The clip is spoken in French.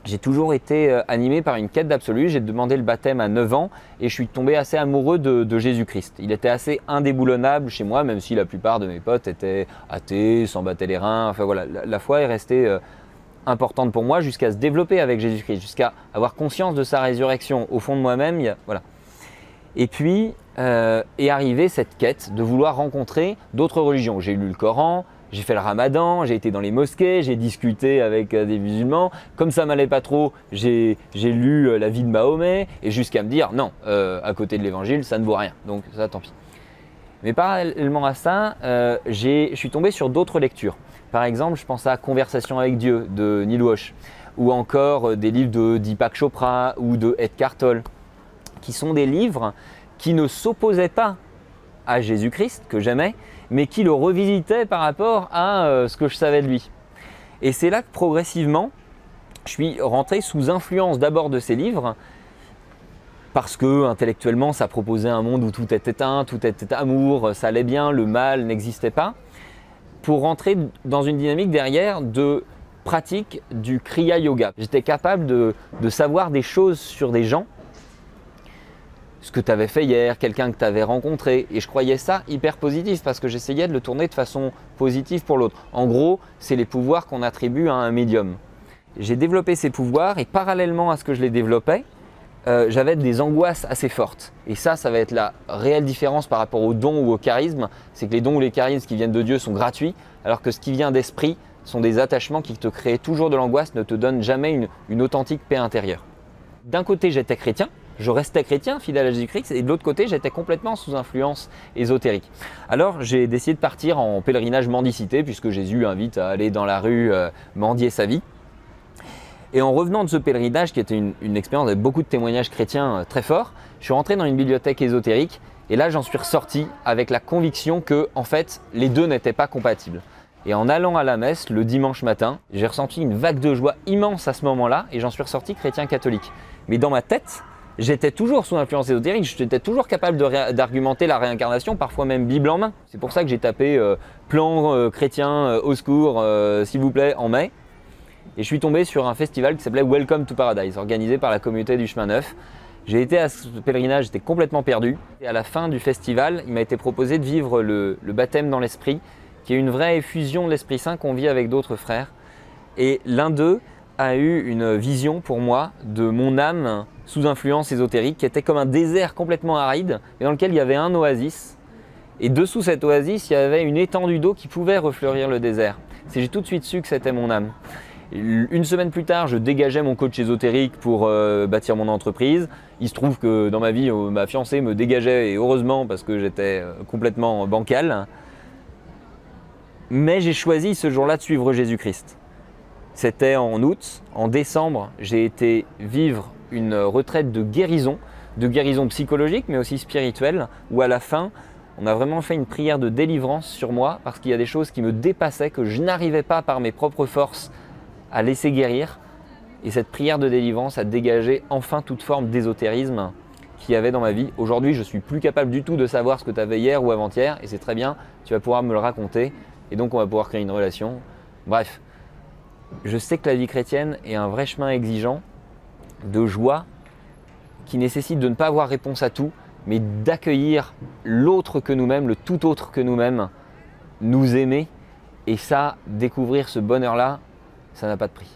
J'ai toujours été animé par une quête d'absolu. J'ai demandé le baptême à 9 ans et je suis tombé assez amoureux de Jésus-Christ. Il était assez indéboulonnable chez moi, même si la plupart de mes potes étaient athées, s'en battaient les reins. Enfin voilà, la foi est restée importante pour moi jusqu'à se développer avec Jésus-Christ, jusqu'à avoir conscience de sa résurrection. Au fond de moi-même, voilà. Et puis est arrivée cette quête de vouloir rencontrer d'autres religions. J'ai lu le Coran. J'ai fait le ramadan, j'ai été dans les mosquées, j'ai discuté avec des musulmans. Comme ça m'allait pas trop, j'ai lu la vie de Mahomet et jusqu'à me dire non, à côté de l'évangile, ça ne vaut rien. Donc ça, tant pis. Mais parallèlement à ça, je suis tombé sur d'autres lectures. Par exemple, je pense à Conversation avec Dieu de Neil Walsh ou encore des livres de Deepak Chopra ou de Eckhart Tolle, qui sont des livres qui ne s'opposaient pas à Jésus-Christ, que j'aimais, mais qui le revisitaient par rapport à ce que je savais de lui. Et c'est là que progressivement, je suis rentré sous influence d'abord de ces livres, parce que intellectuellement, ça proposait un monde où tout était éteint, tout était amour, ça allait bien, le mal n'existait pas, pour rentrer dans une dynamique derrière de pratique du Kriya Yoga. J'étais capable de savoir des choses sur des gens, ce que tu avais fait hier, quelqu'un que tu avais rencontré. Et je croyais ça hyper positif parce que j'essayais de le tourner de façon positive pour l'autre. En gros, c'est les pouvoirs qu'on attribue à un médium. J'ai développé ces pouvoirs et parallèlement à ce que je les développais, j'avais des angoisses assez fortes. Et ça va être la réelle différence par rapport aux dons ou au charisme. C'est que les dons ou les charismes qui viennent de Dieu sont gratuits, alors que ce qui vient d'esprit sont des attachements qui te créent toujours de l'angoisse, ne te donnent jamais une authentique paix intérieure. D'un côté, j'étais chrétien. Je restais chrétien, fidèle à Jésus-Christ, et de l'autre côté, j'étais complètement sous influence ésotérique. Alors, j'ai décidé de partir en pèlerinage mendicité, puisque Jésus invite à aller dans la rue mendier sa vie. Et en revenant de ce pèlerinage, qui était une expérience avec beaucoup de témoignages chrétiens très forts, je suis rentré dans une bibliothèque ésotérique, et là, j'en suis ressorti avec la conviction que, en fait, les deux n'étaient pas compatibles. Et en allant à la messe le dimanche matin, j'ai ressenti une vague de joie immense à ce moment-là, et j'en suis ressorti chrétien catholique. Mais dans ma tête, j'étais toujours sous influence ésotérique, j'étais toujours capable d'argumenter la réincarnation, parfois même Bible en main. C'est pour ça que j'ai tapé plan chrétien au secours, s'il vous plaît, en mai. Et je suis tombé sur un festival qui s'appelait Welcome to Paradise, organisé par la communauté du chemin neuf. J'ai été à ce pèlerinage, j'étais complètement perdu. Et à la fin du festival, il m'a été proposé de vivre le baptême dans l'esprit, qui est une vraie effusion de l'Esprit Saint qu'on vit avec d'autres frères. Et l'un d'eux a eu une vision pour moi de mon âme sous influence ésotérique qui était comme un désert complètement aride et dans lequel il y avait un oasis et dessous cette oasis il y avait une étendue d'eau qui pouvait refleurir le désert. J'ai tout de suite su que c'était mon âme. Une semaine plus tard, je dégageais mon coach ésotérique pour bâtir mon entreprise. Il se trouve que dans ma vie, ma fiancée me dégageait et heureusement parce que j'étais complètement bancal. Mais j'ai choisi ce jour-là de suivre Jésus-Christ. C'était en août. En décembre, j'ai été vivre une retraite de guérison psychologique, mais aussi spirituelle, où à la fin, on a vraiment fait une prière de délivrance sur moi, parce qu'il y a des choses qui me dépassaient, que je n'arrivais pas par mes propres forces à laisser guérir. Et cette prière de délivrance a dégagé enfin toute forme d'ésotérisme qu'il y avait dans ma vie. Aujourd'hui, je ne suis plus capable du tout de savoir ce que tu avais hier ou avant-hier, et c'est très bien, tu vas pouvoir me le raconter, et donc on va pouvoir créer une relation. Bref. Je sais que la vie chrétienne est un vrai chemin exigeant de joie qui nécessite de ne pas avoir réponse à tout, mais d'accueillir l'autre que nous-mêmes, le tout autre que nous-mêmes, nous aimer. Et ça, découvrir ce bonheur-là, ça n'a pas de prix.